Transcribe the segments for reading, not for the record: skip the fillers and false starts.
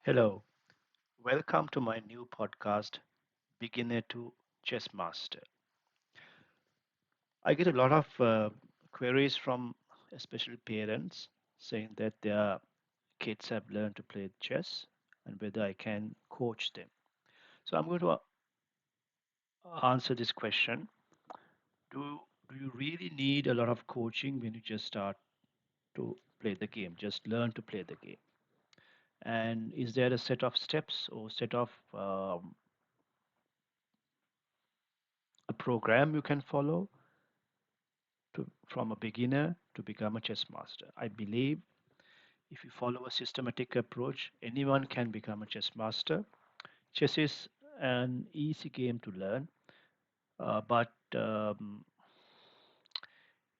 Hello, welcome to my new podcast, Beginner to Chess Master. I get a lot of queries from especially parents saying that their kids have learned to play chess and whether I can coach them. So I'm going to answer this question. Do you really need a lot of coaching when you just start to play the game? Just learn to play the game. And is there a set of steps or set of a program you can follow from a beginner to become a chess master? I believe if you follow a systematic approach, anyone can become a chess master. Chess is an easy game to learn, but it's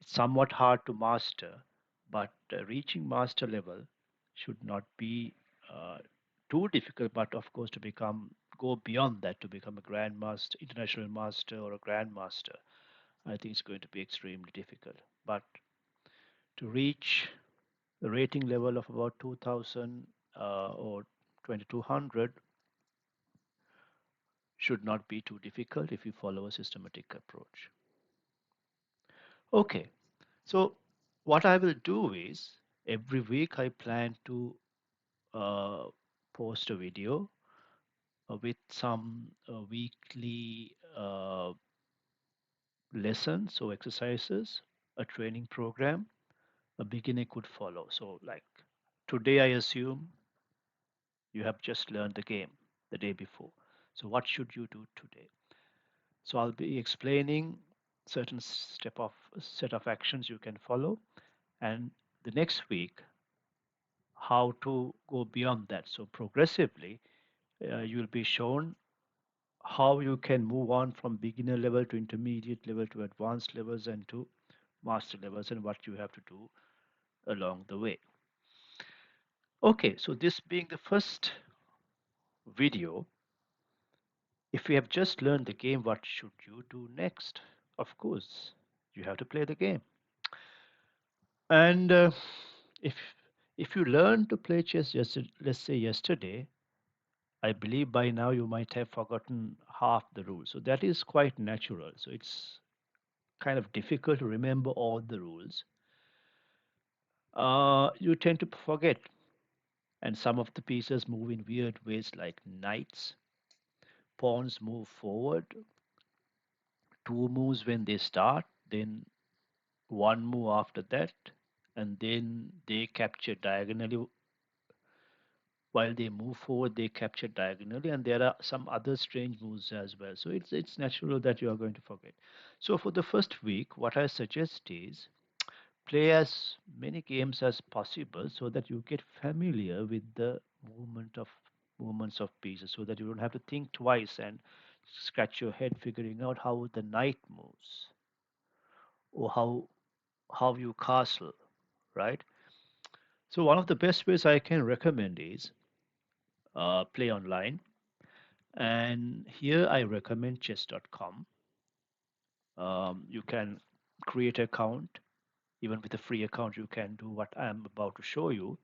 somewhat hard to master. But reaching master level should not be uh, too difficult, but of course, to go beyond that to become a grandmaster, international master, or a grandmaster, I think it's going to be extremely difficult. But to reach the rating level of about 2000 or 2200 should not be too difficult if you follow a systematic approach. Okay, so what I will do is every week I plan to uh, post a video with some weekly lessons or exercises, a training program a beginner could follow. So, like today, I assume you have just learned the game the day before. So, what should you do today? So, I'll be explaining certain set of actions you can follow, and the next week how to go beyond that. So, progressively, you'll be shown how you can move on from beginner level to intermediate level to advanced levels and to master levels, and what you have to do along the way. Okay, so this being the first video, if you have just learned the game, what should you do next? Of course, you have to play the game. And if if you learn to play chess, let's say yesterday, I believe by now you might have forgotten half the rules. So that is quite natural. So it's kind of difficult to remember all the rules. You tend to forget, and some of the pieces move in weird ways, like knights. Pawns move forward, two moves when they start, then one move after that, and then they capture diagonally. While they move forward, they capture diagonally, and there are some other strange moves as well. So it's natural that you are going to forget. So for the first week, what I suggest is play as many games as possible so that you get familiar with the movements of pieces, so that you don't have to think twice and scratch your head figuring out how the knight moves or how you castle, right? So one of the best ways I can recommend is play online. And here I recommend chess.com. You can create an account. Even with a free account, you can do what I am about to show you.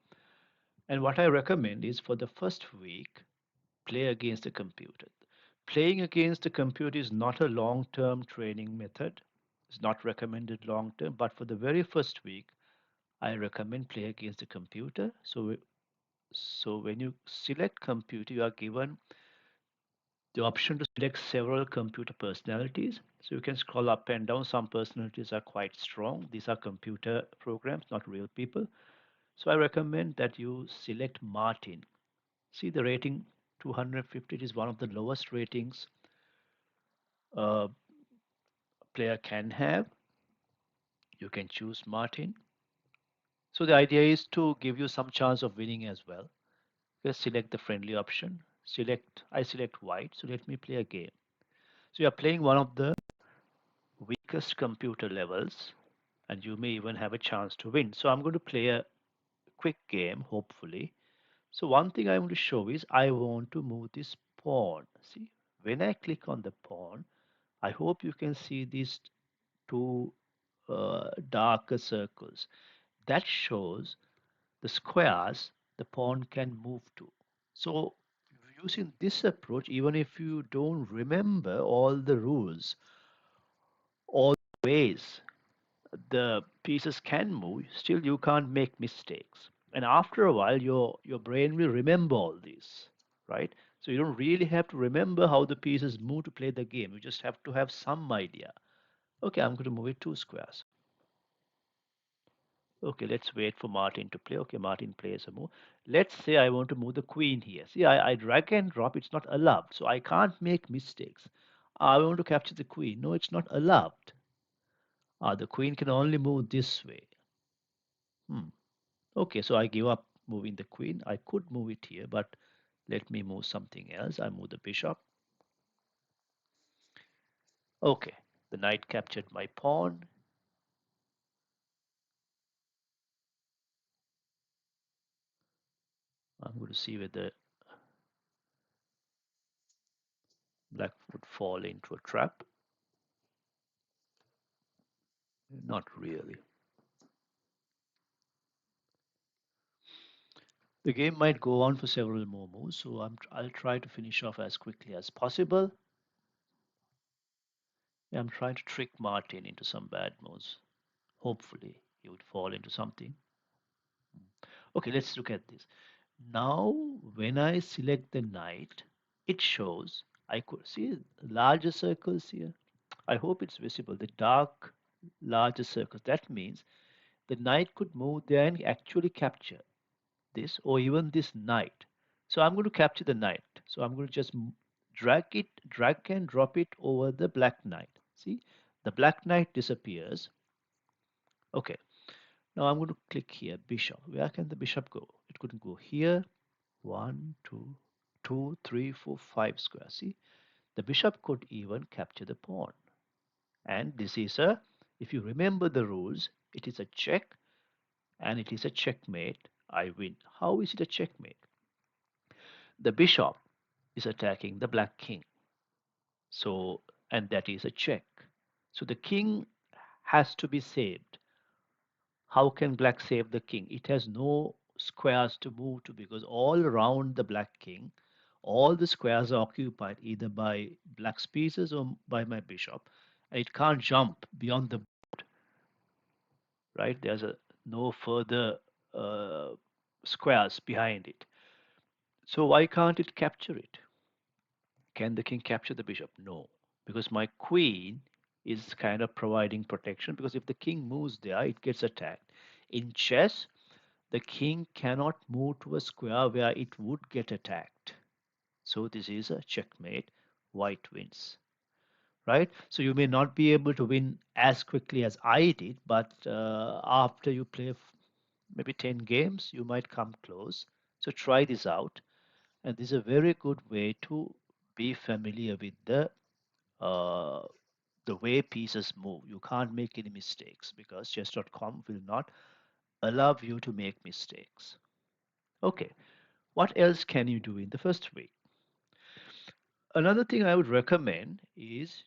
And what I recommend is for the first week, play against the computer. Playing against the computer is not a long term training method. It's not recommended long term, but for the very first week, I recommend play against the computer. So when you select computer, you are given the option to select several computer personalities. So you can scroll up and down. Some personalities are quite strong. These are computer programs, not real people. So I recommend that you select Martin. See the rating 250. It is one of the lowest ratings a player can have. You can choose Martin. So the idea is to give you some chance of winning as well. Just select the friendly option. I select white. So let me play a game. So you are playing one of the weakest computer levels, and you may even have a chance to win. So I'm going to play a quick game, hopefully. So one thing I want to show is I want to move this pawn. See, when I click on the pawn, I hope you can see these two darker circles. That shows the squares the pawn can move to. So using this approach, even if you don't remember all the rules, all the ways the pieces can move, still you can't make mistakes. And after a while, your brain will remember all this, right? So you don't really have to remember how the pieces move to play the game. You just have to have some idea. Okay, I'm going to move it 2 squares. Okay, let's wait for Martin to play. Okay, Martin plays a move. Let's say I want to move the queen here. See, I drag and drop. It's not allowed. So I can't make mistakes. I want to capture the queen. No, it's not allowed. The queen can only move this way. Hmm. Okay, so I give up moving the queen. I could move it here, but let me move something else. I move the bishop. Okay, the knight captured my pawn. I'm going to see whether black would fall into a trap. Not really. The game might go on for several more moves, so I'll try to finish off as quickly as possible. I'm trying to trick Martin into some bad moves. Hopefully, he would fall into something. Okay, let's look at this. Now, when I select the knight, it shows I could see larger circles here. I hope it's visible. The dark, larger circles. That means the knight could move there and actually capture this or even this knight. So I'm going to capture the knight. So I'm going to just drag and drop it over the black knight. See, the black knight disappears. Okay, now I'm going to click here, bishop. Where can the bishop go? It could go here. One, two, 3, 4, 5 squares. See, the bishop could even capture the pawn. And this is a, if you remember the rules, it is a check and it is a checkmate. I win. How is it a checkmate? The bishop is attacking the black king. So, and that is a check. So the king has to be saved. How can black save the king? It has no squares to move to because all around the black king, all the squares are occupied either by black's pieces or by my bishop. And it can't jump beyond the right. There's a no further uh, squares behind it. So why can't it capture it? Can the king capture the bishop? No, because my queen is kind of providing protection because if the king moves there, it gets attacked. In chess, the king cannot move to a square where it would get attacked. So this is a checkmate. White wins. Right? So you may not be able to win as quickly as I did, but after you play maybe 10 games, you might come close. So try this out. And this is a very good way to be familiar with uh, the way pieces move. You can't make any mistakes because chess.com will not allow you to make mistakes. Okay, what else can you do in the first week? Another thing I would recommend is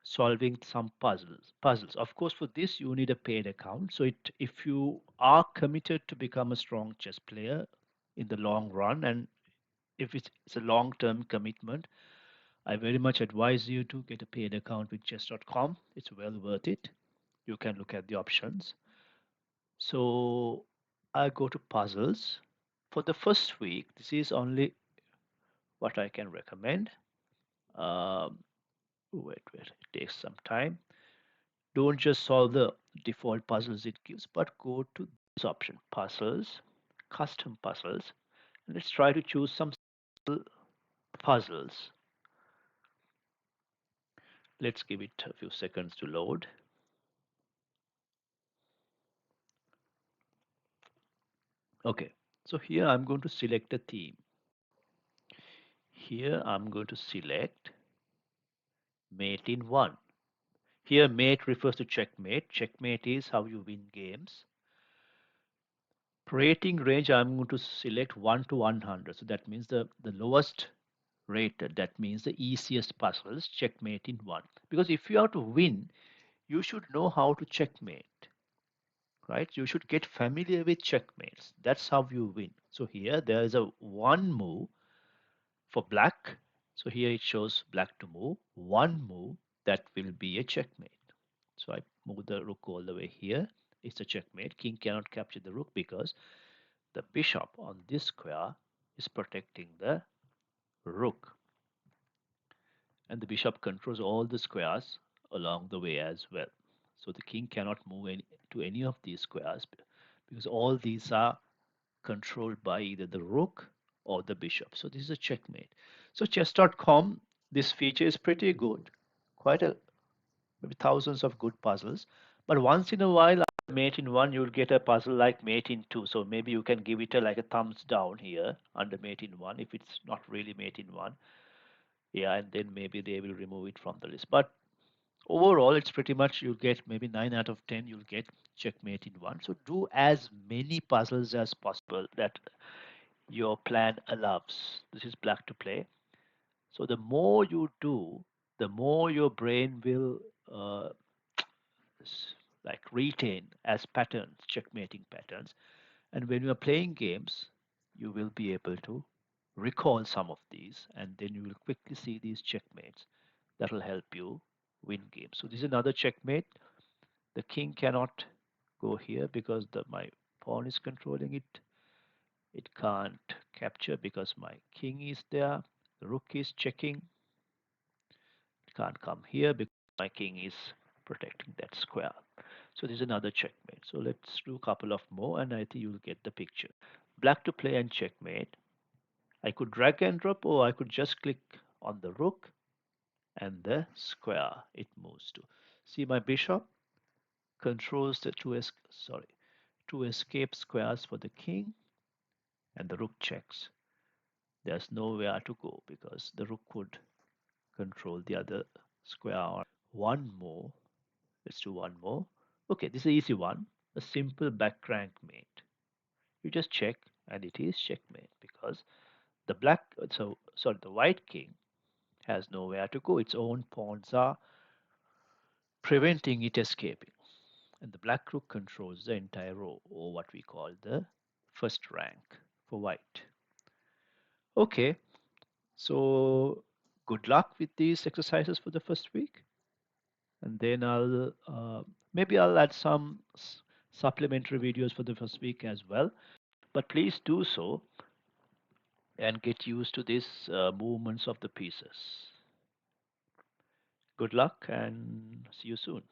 solving some puzzles. Of course, for this you need a paid account. So if you are committed to become a strong chess player in the long run, and if it's a long-term commitment, I very much advise you to get a paid account with chess.com. It's well worth it. You can look at the options. So I go to puzzles. For the first week, this is only what I can recommend. Um, wait, it takes some time. Don't just solve the default puzzles it gives, but go to this option, puzzles, custom puzzles. And let's try to choose some simple puzzles. Let's give it a few seconds to load. Okay, so here I'm going to select a theme. Here I'm going to select mate in one. Here mate refers to checkmate. Checkmate is how you win games. Rating range I'm going to select 1 to 100. So that means the lowest rated. That means the easiest puzzles, checkmate in one. Because if you are to win, you should know how to checkmate, right? You should get familiar with checkmates. That's how you win. So here there is a one move. For black, so here it shows black to move. One move, that will be a checkmate. So I move the rook all the way here. It's a checkmate. King cannot capture the rook because the bishop on this square is protecting the rook. And the bishop controls all the squares along the way as well. So the king cannot move to any of these squares because all these are controlled by either the rook or the bishop. So this is a checkmate. So chess.com, this feature is pretty good. Quite a maybe thousands of good puzzles. But once in a while, after mate in one, you'll get a puzzle like mate in two. So maybe you can give it a like a thumbs down here under mate in one if it's not really mate in one. Yeah, and then maybe they will remove it from the list. But overall, it's pretty much you'll get maybe 9 out of 10, you'll get checkmate in one. So do as many puzzles as possible that your plan allows. This is black to play. So the more you do, the more your brain will uh, like retain as patterns, checkmating patterns. And when you are playing games, you will be able to recall some of these, and then you will quickly see these checkmates that will help you win games. So this is another checkmate. The king cannot go here because my pawn is controlling it. It can't capture because my king is there. The rook is checking. It can't come here because my king is protecting that square. So this is another checkmate. So let's do a couple of more and I think you'll get the picture. Black to play and checkmate. I could drag and drop or I could just click on the rook and the square it moves to. See my bishop controls the two escape squares for the king and the rook checks. There's nowhere to go because the rook could control the other square. One more. Let's do one more. Okay, this is an easy one. A simple back rank mate. You just check and it is checkmate because the white king has nowhere to go. Its own pawns are preventing it escaping. And the black rook controls the entire row, or what we call the first rank for white. Okay, so good luck with these exercises for the first week. And then maybe I'll add some supplementary videos for the first week as well. But please do so and get used to these movements of the pieces. Good luck and see you soon.